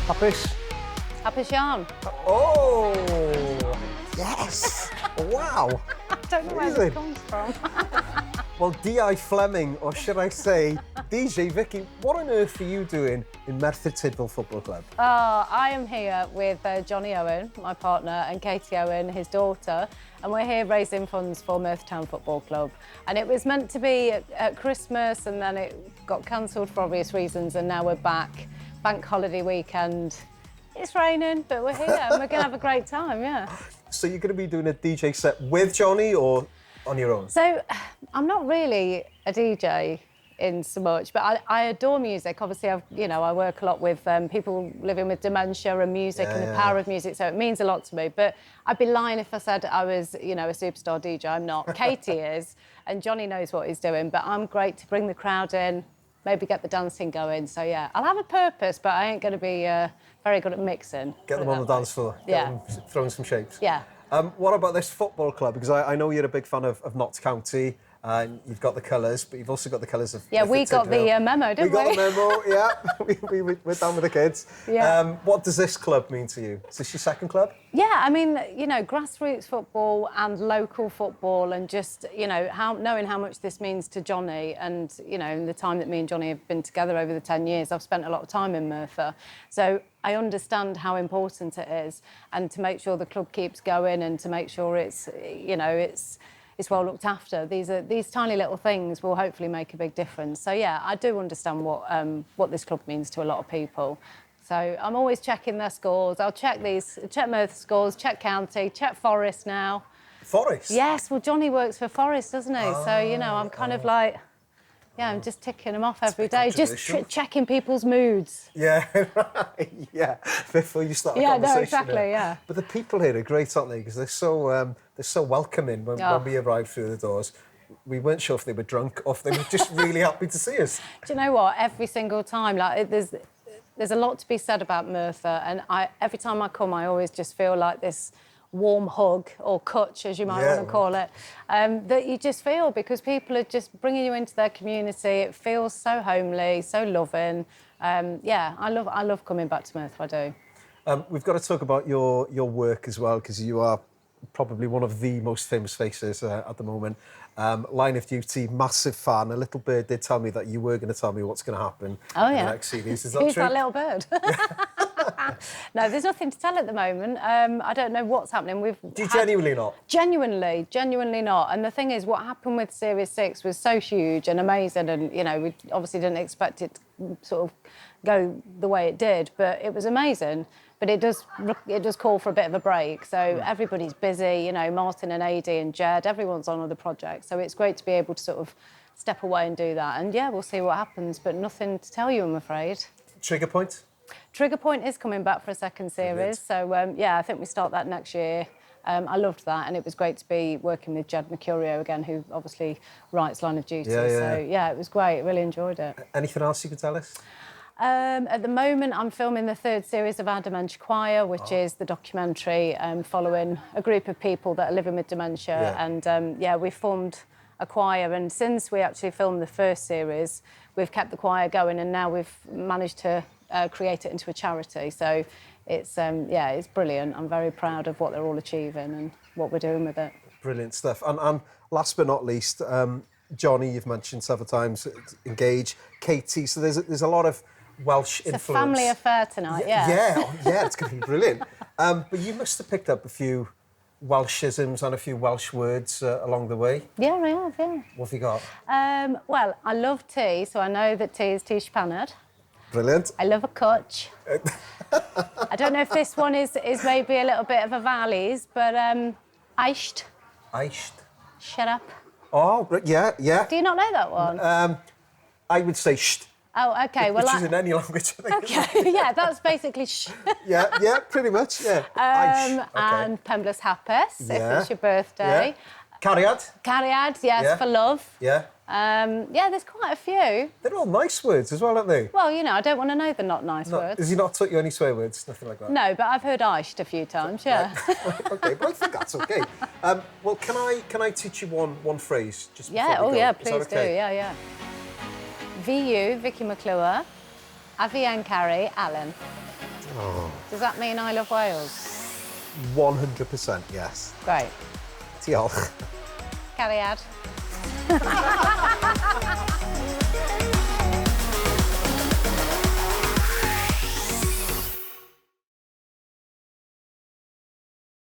Hapus? Hapus Yarn. Oh, yes. Wow. I don't know where this comes from. Well, D.I. Fleming, or should I say, DJ Vicky, what on earth are you doing in Merthyr Tydfil Football Club? I am here with Johnny Owen, my partner, and Katie Owen, his daughter, and we're here raising funds for Merthyr Town Football Club. And it was meant to be at Christmas, and then it got cancelled for obvious reasons, and now we're back. Bank holiday weekend. It's raining, but we're here, and we're going to have a great time, yeah. So you're going to be doing a DJ set with Johnny, or on your own? So, I'm not really a DJ in so much, but I adore music. Obviously, I work a lot with people living with dementia and music and the power of music, so it means a lot to me. But I'd be lying if I said I was, a superstar DJ. I'm not. Katie is, and Johnny knows what he's doing, but I'm great to bring the crowd in, maybe get the dancing going. So, yeah, I'll have a purpose, but I ain't going to be very good at mixing. Get them on the dance floor, get them throwing some shapes. Yeah. What about this football club? Because I know you're a big fan of Notts County, and you've got the colours, but you've also got the colours of... Yeah, we got the memo, didn't we? We got the memo, yeah. We're down with the kids. Yeah. What does this club mean to you? Is this your second club? Yeah, I mean, grassroots football and local football, and just, knowing how much this means to Johnny, and, in the time that me and Johnny have been together over the 10 years, I've spent a lot of time in Merthyr. So I understand how important it is, and to make sure the club keeps going, and to make sure it's well looked after. These tiny little things will hopefully make a big difference. So yeah, I do understand what this club means to a lot of people. So I'm always checking their scores. I'll check Merthyr scores, check County, check Forest now. Forest? Yes, well Johnny works for Forest, doesn't he? So I'm kind of like, I'm just ticking them off every day, just checking people's moods. Yeah, right, yeah, before you start a conversation. Yeah, no, exactly, yeah. But the people here are great, aren't they? Because they're so welcoming when we arrived through the doors. We weren't sure if they were drunk or if they were just really happy to see us. Do you know what? Every single time, there's a lot to be said about Merthyr, and every time I come, I always just feel like this warm hug, or cutch, as you might want to call it, that you just feel, because people are just bringing you into their community. It feels so homely, so loving. I love coming back to Merthyr, I do. We've got to talk about your work as well, because you are probably one of the most famous faces at the moment. Line of Duty, massive fan. A little bird did tell me that you were going to tell me what's going to happen in the next series. Is that Who's true? that little bird? No, there's nothing to tell at the moment. I don't know what's happening. Do you genuinely not? Genuinely not. And the thing is, what happened with Series 6 was so huge and amazing, and, we obviously didn't expect it to sort of go the way it did, but it was amazing. But it does call for a bit of a break. So everybody's busy, Martin and AD and Jed, everyone's on other projects. So it's great to be able to sort of step away and do that. And we'll see what happens, but nothing to tell you, I'm afraid. Trigger Point? Trigger Point is coming back for a second series. So, I think we start that next year. I loved that, and it was great to be working with Jed McClure again, who obviously writes Line of Duty. So, it was great. Really enjoyed it. Anything else you can tell us? At the moment, I'm filming the third series of Our Dementia Choir, which is the documentary following a group of people that are living with dementia. And, we formed a choir. And since we actually filmed the first series, we've kept the choir going, and now we've managed to create it into a charity. So it's brilliant. I'm very proud of what they're all achieving and what we're doing with it. Brilliant stuff. And last but not least, Johnny, you've mentioned several times, engage, Katie. So there's a lot of Welsh influence. It's a family affair tonight, Yeah, it's going to be brilliant. But you must have picked up a few Welshisms and a few Welsh words along the way. Yeah, I have, yeah. What have you got? Well, I love tea, so I know that tea is tish panad. Brilliant. I love a cutch. I don't know if this one is maybe a little bit of a valleys, but aisht. Aisht. Shut up. Oh, yeah. Do you not know that one? I would say sht. Oh, OK. Which is in any language, I think. OK, yeah, that's basically sh. yeah, pretty much, yeah. And Pemblus Hapus, if it's your birthday. Yeah. Chariad. Chariad, yes, for love. Yeah. There's quite a few. They're all nice words as well, aren't they? Well, I don't want to know the not nice words. Has he not taught you any swear words? Nothing like that? No, but I've heard aisht a few times, yeah. Right. OK, but I think that's OK. Well, can I teach you one phrase? Just before we go? Please do, yeah. VU, Vicky McClure, Avi Ankari, Alan. Does that mean I love Wales? 100% yes. Great. Diolch. Cariad.